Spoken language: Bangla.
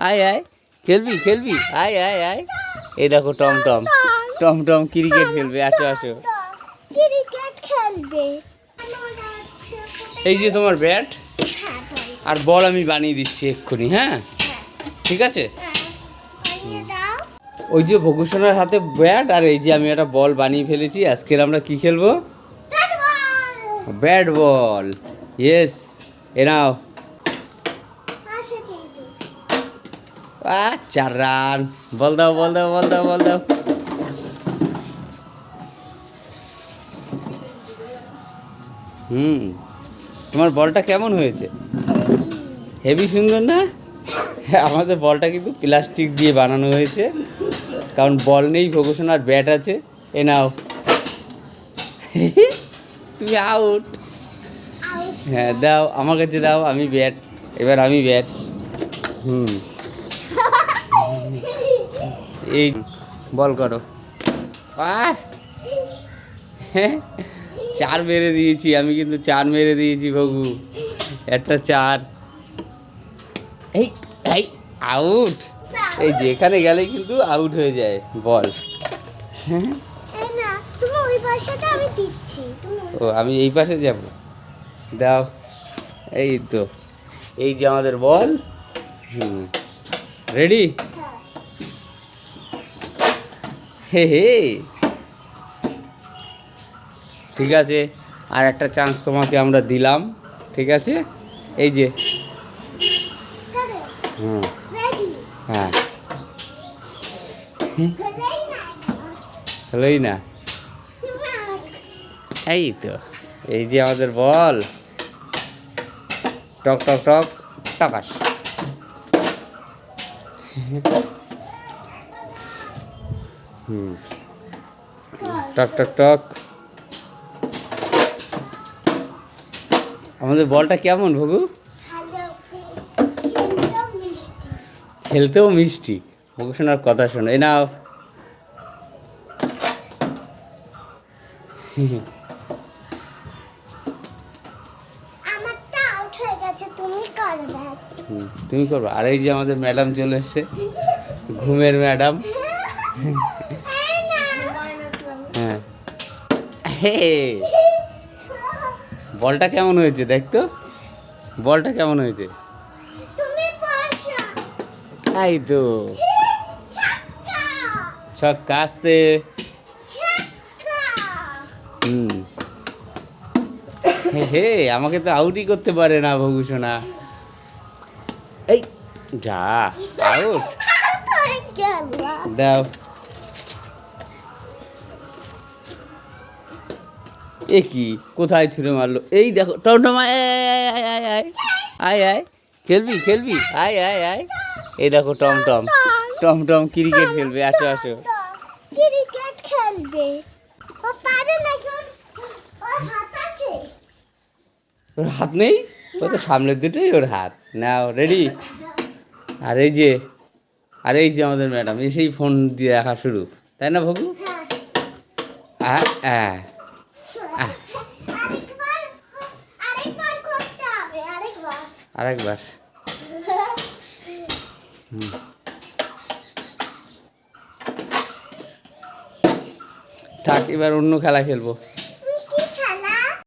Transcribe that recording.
আয় আয়, খেলবি খেলবি, আয় আয় আয়। এই দেখো টমটম, টমটম ক্রিকেট খেলবে, আসো আসো। ক্রিকেট খেলবে। এই যে তোমার ব্যাট আর বল আমি বানিয়ে দিচ্ছি এক্ষুনি, হ্যাঁ ঠিক আছে। ওই যে ভকুসোনার হাতে ব্যাট আর এই যে আমি একটা বল বানিয়ে ফেলেছি। আজকের আমরা কি খেলবো? Bat ball. ইয়েস, এ নাও। 4 রান। বল দাও বল দাও বল দাও বল দাও। তোমার বলটা কেমন হয়েছে? হেভি সুন্দর না? আমাদের বলটা কিন্তু প্লাস্টিক দিয়ে বানানো হয়েছে, কারণ বল নেই, ভকুসোনার ব্যাট আছে। এ নাও। তুমি আউট। হ্যাঁ দাও, আমার কাছে দাও, আমি ব্যাট। এবার আমি ব্যাট। এই বল করো। 4 মেরে দিয়েছি আমি, কিন্তু 4 মেরে দিয়েছি ভগু। একটা 4। এই এই আউট। এই যেখানে গেলেই কিন্তু আউট হয়ে যায় বল। ও আমি এই পাশে যাব, দাও। এই তো, এই যে আমাদের বল। রেডি? হে হে, ঠিক আছে, আর একটা চান্স তোমাকে আমরা দিলাম, ঠিক আছে। এই যে হ্যাঁ, হলোই না। এই তো, এই যে আমাদের বল। টক টক টক টকাস। টক টক টক। আমাদের বলটা কেমন ভগু? খেলতেও মিষ্টি। ভকুসোনার কথা শোনো। এই নাও। তুমি করবে। আর এই যে আমাদের ম্যাডাম চলে এসছে, ঘুমের ম্যাডাম। হ্যাঁ, বলটা কেমন হয়েছে দেখতো, বলটা কেমন হয়েছে? এই তো ছক্কা। আসতে। হে, আমাকে তো আউটই করতে পারে না ভকুসোনা। এই যা, আউট। দাও। এ কি, কোথায় ছুঁড়ে মারলো? এই দেখো টমটম, আয় আয় আয় আয় আয় আয়, খেলবি খেলবি, আয় আয় আয়। এই দেখো টমটম, টমটম ক্রিকেট খেলবে, আসো আসো। ক্রিকেট খেলবে। ওর হাত নেই? ও তো সামনের দুটোই ওর হাত। নাও, রেডি? আর এই যে, আর এই যে আমাদের ম্যাডাম এসেই ফোন দিয়ে রাখা শুরু, তাই না ভগু? আরেকবার। থাক, এবার অন্য খেলা খেলবো।